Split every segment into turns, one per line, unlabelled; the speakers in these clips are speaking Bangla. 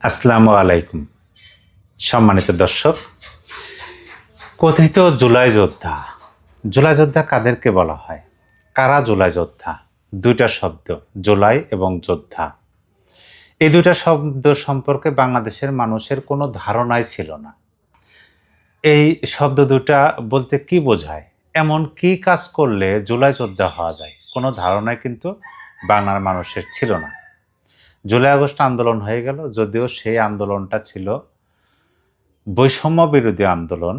আসসালামু আলাইকুম সম্মানিত দর্শক। কথিত জুলাই যোদ্ধা, জুলাই যোদ্ধা কাদেরকে বলা হয়, কারা জুলাই যোদ্ধা? দুইটা শব্দ, জুলাই এবং যোদ্ধা। এই দুইটা শব্দ সম্পর্কে বাংলাদেশের মানুষের কোনো ধারণাই ছিল না। এই শব্দ দুটা বলতে কি বোঝায়, এমন কি কাজ করলে জুলাই যোদ্ধা হওয়া যায়, কোনো ধারণাই কিন্তু বাংলার মানুষের ছিল না। জুলাই আগস্ট আন্দোলন হয়ে গেল, যদিও সেই আন্দোলনটা ছিল বৈষম্য বিরোধী আন্দোলন,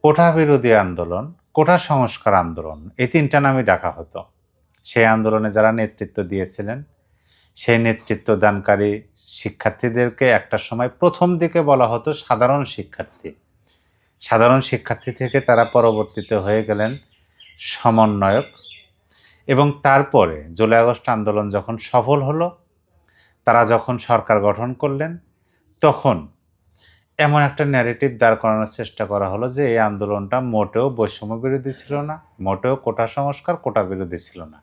কোটা বিরোধী আন্দোলন, কোটা সংস্কার আন্দোলন, এই তিনটা নামই ডাকা হতো। সেই আন্দোলনে যারা নেতৃত্ব দিয়েছিলেন, সেই নেতৃত্ব দানকারী শিক্ষার্থীদেরকে একটা সময় প্রথম দিকে বলা হতো সাধারণ শিক্ষার্থী। সাধারণ শিক্ষার্থী থেকে তারা পরবর্তীতে হয়ে গেলেন সমন্বয়ক। এবং তারপরে জুলাই আগস্ট আন্দোলন যখন সফল হলো, তারা যখন সরকার গঠন করলেন, তখন এমন একটা ন্যারেটিভ দাঁড় করানোর চেষ্টা করা হলো যে এই আন্দোলনটা মোটেও বৈষম্য বিরোধী ছিল না, মোটেও কোটা সংস্কার কোটা বিরোধী ছিল না।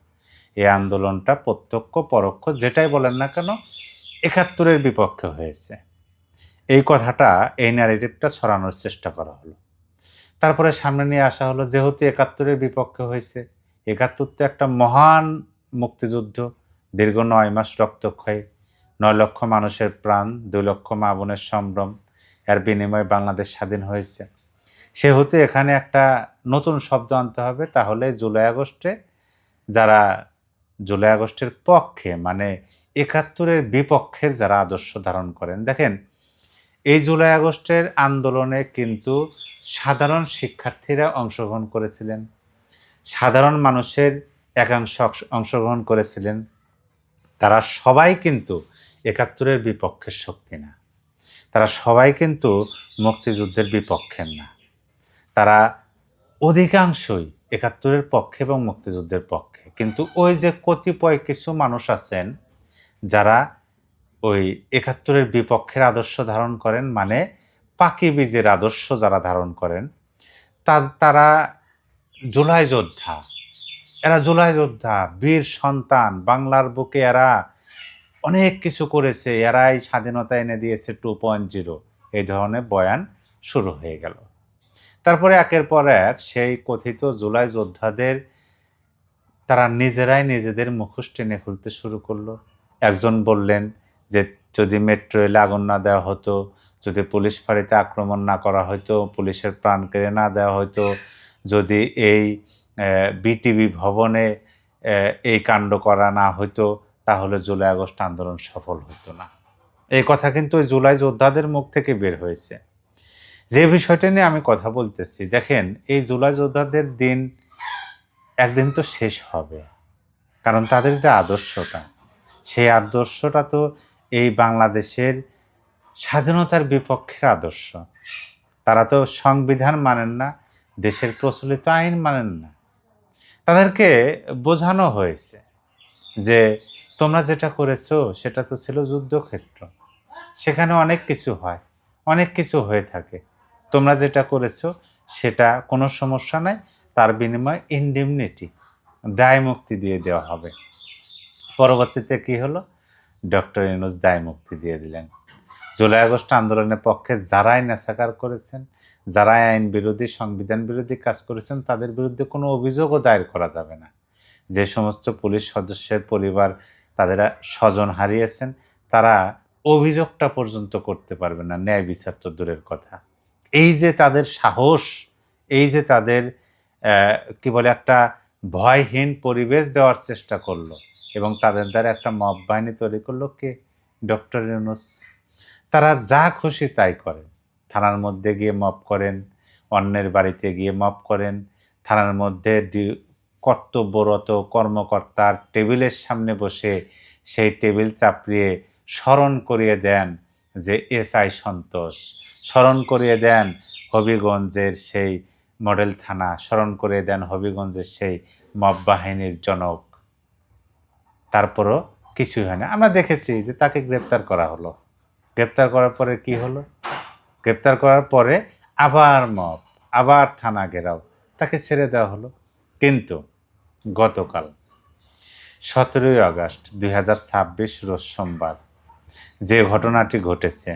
এই আন্দোলনটা প্রত্যক্ষ পরোক্ষ যেটাই বলেন না কেন ৭১-এর বিপক্ষে হয়েছে। এই কথাটা, এই ন্যারেটিভটা ছড়ানোর চেষ্টা করা হলো। তারপরে সামনে নিয়ে আসা হলো যেহেতু ৭১-এর বিপক্ষে হয়েছে, ৭১ তো একটা মহান মুক্তিযুদ্ধ, দীর্ঘ ৯ মাস রক্তক্ষয়ী, ৯ লক্ষ মানুষের প্রাণ, ২ লক্ষ মা বোনের সম্ভ্রম, এর বিনিময়ে বাংলাদেশ স্বাধীন হয়েছে। সেহেতু এখানে একটা নতুন শব্দ আনতে হবে, তাহলে জুলাই আগস্টে যারা জুলাই আগস্টের পক্ষে, মানে ৭১-এর বিপক্ষে যারা আদর্শ ধারণ করেন, দেখেন এই জুলাই আগস্টের আন্দোলনে কিন্তু সাধারণ শিক্ষার্থীরা অংশগ্রহণ করেছিলেন, সাধারণ মানুষের একাংশ অংশগ্রহণ করেছিলেন। তারা সবাই কিন্তু ৭১-এর বিপক্ষের শক্তি না, তারা সবাই কিন্তু মুক্তিযুদ্ধের বিপক্ষের না। তারা অধিকাংশই ৭১-এর পক্ষে এবং মুক্তিযুদ্ধের পক্ষে। কিন্তু ওই যে কতিপয় কিছু মানুষ আছেন যারা ওই ৭১-এর বিপক্ষের আদর্শ ধারণ করেন, মানে পাকি বীজের আদর্শ যারা ধারণ করেন, তারা জুলাই যোদ্ধা। এরা জুলাই যোদ্ধা, বীর সন্তান, বাংলার বুকে এরা অনেক কিছু করেছে, এরাই স্বাধীনতা এনে দিয়েছে 2.0, এই ধরনের বয়ান শুরু হয়ে গেল। তারপরে একের পর এক সেই কথিত জুলাই যোদ্ধাদের তারা নিজেরাই নিজেদের মুখোশ টেনে খুলতে শুরু করলো। একজন বললেন যে যদি মেট্রো রেলে আগুন না দেওয়া হতো, যদি পুলিশ ফাঁড়িতে আক্রমণ না করা হতো, পুলিশের প্রাণ কেড়ে না দেওয়া হতো, যদি এই বিটিভি ভবনে এই কাণ্ড করা না হতো, তাহলে জুলাই আগস্ট আন্দোলন সফল হতো না। এই কথা কিন্তু ওই জুলাই যোদ্ধাদের মুখ থেকে বের হয়েছে। যে বিষয়টা নিয়ে আমি কথা বলতেছি, দেখেন এই জুলাই যোদ্ধাদের দিন একদিন তো শেষ হবে, কারণ তাদের যে আদর্শটা, সেই আদর্শটা তো এই বাংলাদেশের স্বাধীনতার বিপক্ষের আদর্শ। তারা তো সংবিধান মানেন না, দেশের প্রচলিত আইন মানেন না। তাদেরকে বোঝানো হয়েছে যে তোমরা যেটা করেছো সেটা তো ছিল যুদ্ধক্ষেত্র, সেখানে অনেক কিছু হয়, অনেক কিছু হয়ে থাকে। তোমরা যেটা করেছো সেটা কোনো সমস্যা নাই, তার বিনিময়ে ইনডেমনিটি, দায় মুক্তি দিয়ে দেওয়া হবে। পরবর্তীতে কি হলো, ডক্টর ইউনূস দায় মুক্তি দিয়ে দিলেন। জুলাই আগস্ট আন্দোলনের পক্ষে যারাই নেশাকার করেছেন, যারাই আইন বিরোধী সংবিধান বিরোধী কাজ করেছেন, তাদের বিরুদ্ধে কোনো অভিযোগও দায়ের করা যাবে না। যে সমস্ত পুলিশ সদস্যের পরিবার তাদের স্বজন হারিয়েছেন, তারা অভিযোগটা পর্যন্ত করতে পারবে না, ন্যায় বিচার তো দূরের কথা। এই যে তাদের সাহস, এই যে তাদের কি বলে একটা ভয়হীন পরিবেশ দেওয়ার চেষ্টা করলো এবং তাদের দ্বারা একটা মব বাহিনী তৈরি করলো কে? ডক্টর ইউনূস। তারা যা খুশি তাই করেন, থানার মধ্যে গিয়ে মব করেন, অন্যের বাড়িতে গিয়ে মব করেন, থানার মধ্যে কর্তব্যরত কর্মকর্তার টেবিলের সামনে বসে সেই টেবিল চাপড়িয়ে স্মরণ করিয়ে দেন যে এসআই সন্তোষ, স্মরণ করিয়ে দেন হবিগঞ্জের সেই মডেল থানা, স্মরণ করিয়ে দেন হবিগঞ্জের সেই মব বাহিনীর জনক। তারপরও কিছুই হয় না। আমরা দেখেছি যে তাকে গ্রেপ্তার করা হলো। গ্রেপ্তার করার পরে কি হলো? গ্রেপ্তার করার পরে আবার মব, আবার থানা ঘেরাও, তাকে ছেড়ে দেওয়া হলো। কিন্তু গতকাল ১৭ই আগস্ট ২০২৬ রোজ সোমবার যে ঘটনাটি ঘটেছে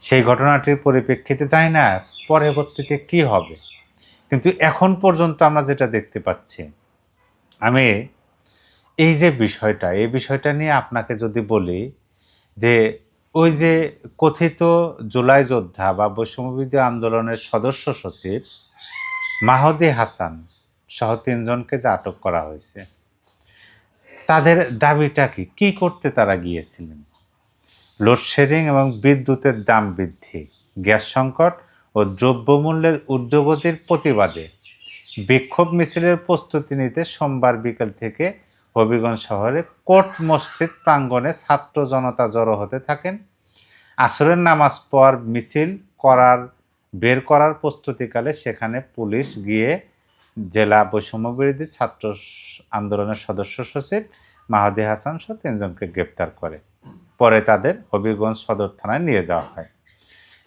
সেই ঘটনাটির পরিপ্রেক্ষিতে জানি না পরবর্তীতে কি হবে, কিন্তু এখন পর্যন্ত আমরা যেটা দেখতে পাচ্ছি, আমি এই যে বিষয়টা, এই বিষয়টা নিয়ে আপনাকে যদি বলি যে ওই যে কথিত জুলাই যোদ্ধা বা বৈষম্যবিরোধী আন্দোলনের সদস্য সচিব মাহদি হাসান সহ 3 জনকে যে আটক করা হয়েছে, তাদের দাবিটা কি করতে তারা গিয়েছিলেন? লোডশেডিং এবং বিদ্যুতের দাম বৃদ্ধি, গ্যাস সংকট ও দ্রব্যমূল্যের ঊর্ধ্বগতির প্রতিবাদে বিক্ষোভ মিছিলের প্রস্তুতি নিতে সোমবার বিকেল থেকে হবিগঞ্জ শহরে কোট মসজিদ প্রাঙ্গণে ছাত্র জনতা জড়ো হতে থাকেন। আসরের নামাজ পর মিছিল বের করার প্রস্তুতিকালে সেখানে পুলিশ গিয়ে জেলা বৈষম্যবিরোধী ছাত্র আন্দোলনের সদস্য সচিব মাহদি হাসান সহ 3 জনকে গ্রেপ্তার করে। পরে তাদের হবিগঞ্জ সদর থানায় নিয়ে যাওয়া হয়।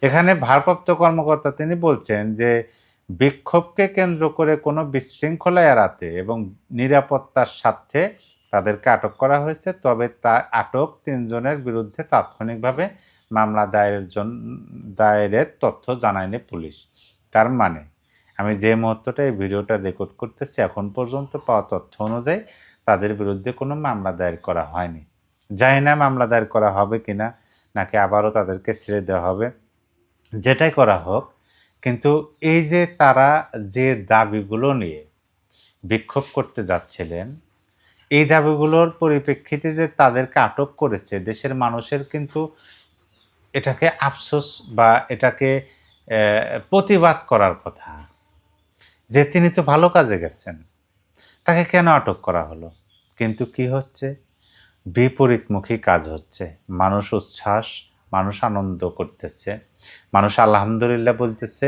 এখানে ভারপ্রাপ্ত কর্মকর্তা তিনি বলছেন যে বিক্ষোভকে কেন্দ্র করে কোনো বিশৃঙ্খলা এড়াতে এবং নিরাপত্তার স্বার্থে তাদেরকে আটক করা হয়েছে। তবে আটক 3 জনের বিরুদ্ধে তাৎক্ষণিকভাবে মামলা দায়েরের তথ্য জানায়নি পুলিশ। তার মানে আমি যে মুহূর্তটা এই ভিডিওটা রেকর্ড করতেছি, এখন পর্যন্ত পাওয়া তথ্য অনুযায়ী তাদের বিরুদ্ধে কোনো মামলা দায়ের করা হয়নি। জানি না মামলা দায়ের করা হবে কিনা, নাকি আবারও তাদেরকে ছেড়ে দেওয়া হবে। যেটাই করা হোক, কিন্তু এই যে তারা যে দাবিগুলো নিয়ে বিক্ষোভ করতে যাচ্ছিলেন, এই দাবিগুলোর পরিপ্রেক্ষিতে যে তাদেরকে আটক করেছে, দেশের মানুষের কিন্তু এটাকে আফসোস বা এটাকে প্রতিবাদ করার কথা যে তিনি তো ভালো কাজে গেছেন, তাকে কেন আটক করা হলো? কিন্তু কি হচ্ছে, বিপরীতমুখী কাজ হচ্ছে। মানুষ উচ্ছ্বাস, মানুষ আনন্দ করতেছে, মানুষ আলহামদুলিল্লাহ বলতেছে,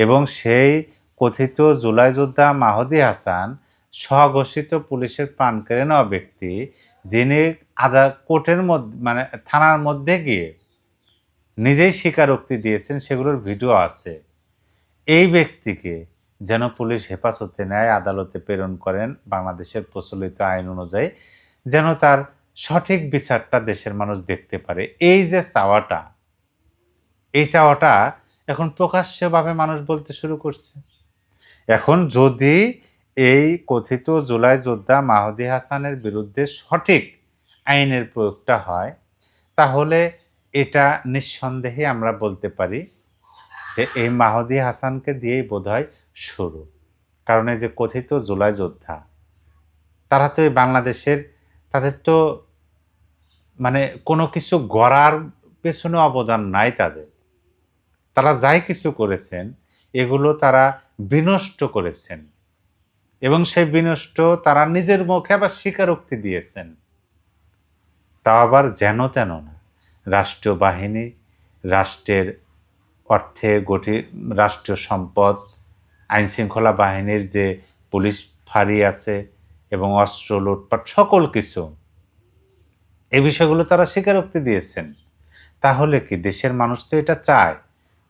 এবং সেই কথিত জুলাই যোদ্ধা মাহদি হাসান স্বঘোষিত পুলিশের প্রাণ কেড়ে নেওয়া ব্যক্তি, যিনি কোর্টের মধ্যে মানে থানার মধ্যে গিয়ে নিজেই স্বীকারোক্তি দিয়েছেন, সেগুলোর ভিডিও আছে। এই ব্যক্তিকে যেন পুলিশ হেফাজতে নেয়, আদালতে প্রেরণ করেন বাংলাদেশের প্রচলিত আইন অনুযায়ী, যেন তার সঠিক বিচারটা দেশের মানুষ দেখতে পারে। এই যে চাওয়াটা, এই চাওয়াটা এখন প্রকাশ্যভাবে মানুষ বলতে শুরু করছে। এখন যদি এই কথিত জুলাই যোদ্ধা মাহদি হাসানের বিরুদ্ধে সঠিক আইনের প্রয়োগটা হয়, তাহলে এটা নিঃসন্দেহে আমরা বলতে পারি যে এই মাহদি হাসানকে দিয়েই বোধহয় শুরু। কারণ এই যে কথিত জুলাই যোদ্ধা, তারা তো এই বাংলাদেশের, তাদের তো মানে কোনো কিছু গড়ার পেছনে অবদান নাই তাদের। তারা যাই কিছু করেছেন, এগুলো তারা বিনষ্ট করেছেন, এবং সেই বিনষ্ট তারা নিজের মুখে আবার স্বীকারোক্তি দিয়েছেন। তাও আবার যেন তেন না। রাষ্ট্রীয় বাহিনী, রাষ্ট্রের অর্থে গঠিত রাষ্ট্রীয় সম্পদ, আইনশৃঙ্খলা বাহিনীর যে পুলিশ ফাঁড়ি আছে এবং অস্ত্র লুটপাট সকল কিছু, এই বিষয়গুলো তারা স্বীকারোক্তি দিয়েছেন। তাহলে কি দেশের মানুষ তো এটা চায়?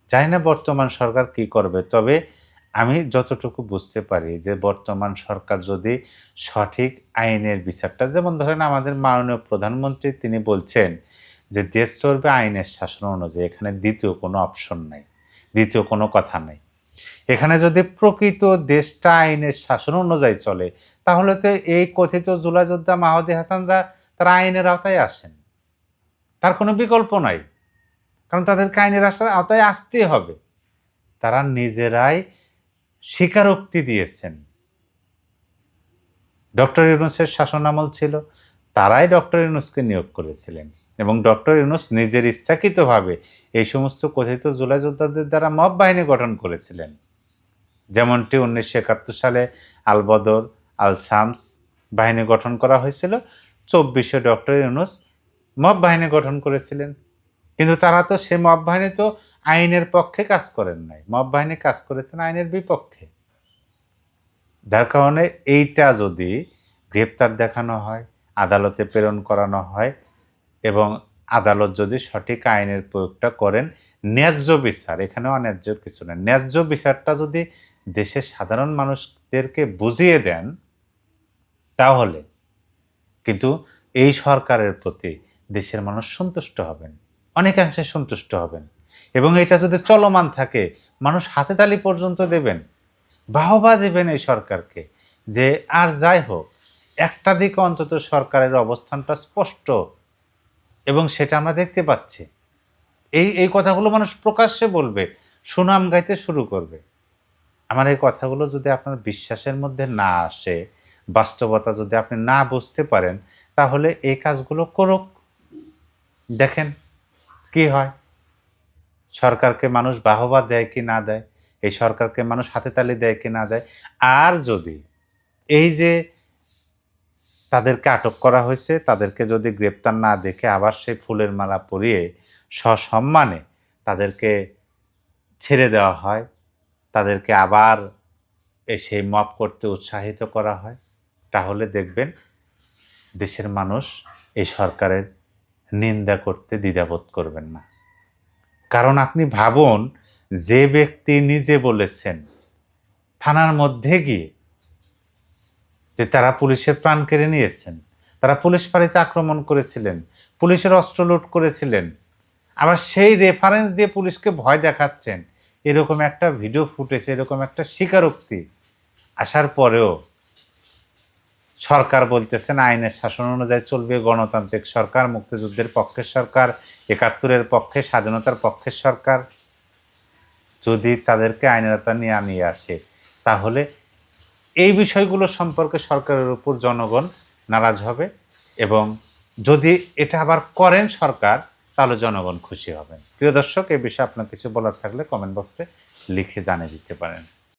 জানি না বর্তমান সরকার কি করবে, তবে আমি যতটুকু বুঝতে পারি যে বর্তমান সরকার যদি সঠিক আইনের বিচারটা, যেমন ধরেন আমাদের মাননীয় প্রধানমন্ত্রী তিনি বলছেন যে দেশ চলবে আইনের শাসন অনুযায়ী, এখানে দ্বিতীয় কোনো অপশন নাই, দ্বিতীয় কোনো কথা নাই। এখানে যদি প্রকৃত দেশটা আইনের শাসন অনুযায়ী চলে, তাহলে তো এই কথিত জুলাই যোদ্ধা মাহদি হাসানরা তারা আইনের আওতায় আসেন, তার কোনো বিকল্প নাই। কারণ তাদেরকে আইনের আওতায় আসতেই হবে। তারা নিজেরাই স্বীকারোক্তি দিয়েছেন। ডক্টর ইউনূসের শাসনামল ছিল, তারাই ডক্টর ইউনূসকে নিয়োগ করেছিলেন, এবং ডক্টর ইউনূস নিজের ইচ্ছাকৃতভাবে এই সমস্ত কথিত জুলাই যোদ্ধাদের দ্বারা মব বাহিনী গঠন করেছিলেন। যেমনটি 1971 সালে আল বদর, আল শামস বাহিনী গঠন করা হয়েছিল, 24-এ ডক্টর ইউনূস মব বাহিনী গঠন করেছিলেন। কিন্তু তারা তো সে মব বাহিনী তো আইনের পক্ষে কাজ করেন নাই, মব বাহিনী কাজ করেছেন আইনের বিপক্ষে। যার কারণে এইটা যদি গ্রেপ্তার দেখানো হয়, আদালতে প্রেরণ করানো হয়, এবং আদালত যদি সঠিক আইনের প্রয়োগটা করেন, ন্যায্য বিচার, এখানেও অন্যায্য কিছু না, ন্যায্য বিচারটা যদি দেশের সাধারণ মানুষদেরকে বুঝিয়ে দেন, তাহলে কিন্তু এই সরকারের প্রতি দেশের মানুষ সন্তুষ্ট হবেন, অনেকাংশে সন্তুষ্ট হবেন। এবং এটা যদি চলমান থাকে, মানুষ হাতে তালি পর্যন্ত দেবেন, বাহবা দেবেন এই সরকারকে, যে আর যাই হোক একটা দিক অন্তত সরকারের অবস্থানটা স্পষ্ট, এবং সেটা আমরা দেখতে পাচ্ছি। এই কথাগুলো মানুষ প্রকাশ্যে বলবে, সুনাম গাইতে শুরু করবে। আমার এই কথাগুলো যদি আপনার বিশ্বাসের মধ্যে না আসে, বাস্তবতা যদি আপনি না বুঝতে পারেন, তাহলে এই কাজগুলো করুক, দেখেন কি হয়। সরকারকে মানুষ বাহবা দেয় কি না দেয়, এই সরকারকে মানুষ হাতে তালি দেয় কি না দেয়। আর যদি এই যে তাদেরকে আটক করা হয়েছে, তাদেরকে যদি গ্রেপ্তার না দেখে আবার সেই ফুলের মালা পরিয়ে সসম্মানে তাদেরকে ছেড়ে দেওয়া হয়, তাদেরকে আবার সেই মপ করতে উৎসাহিত করা হয়, তাহলে দেখবেন দেশের মানুষ এই সরকারের নিন্দা করতে দ্বিধাবোধ করবেন না। কারণ আপনি ভাবুন, যে ব্যক্তি নিজে বলেছেন থানার মধ্যে গিয়ে যে তারা পুলিশের প্রাণ কেড়ে নিয়েছেন, তারা পুলিশ ফাঁড়িতে আক্রমণ করেছিলেন, পুলিশের অস্ত্র লুট করেছিলেন, আবার সেই রেফারেন্স দিয়ে পুলিশকে ভয় দেখাচ্ছেন, এরকম একটা ভিডিও ফুটেজ, এরকম একটা স্বীকারোক্তি আসার পরেও সরকার বলতেছেন আইনের শাসন অনুযায়ী চলবে, গণতান্ত্রিক সরকার, মুক্তিযুদ্ধের পক্ষের সরকার, ৭১-এর পক্ষে, স্বাধীনতার পক্ষের সরকার। যদি তাদেরকে আইনের আওতায় নিয়ে আসে, তাহলে এই বিষয়গুলো সম্পর্কে সরকারের উপর জনগণ নারাজ হবে, এবং যদি এটা আবার করেন সরকার, তাহলে জনগণ খুশি হবেন। প্রিয় দর্শক, এই বিষয়ে আপনার কিছু বলার থাকলে কমেন্ট বক্সে লিখে জানিয়ে দিতে পারেন।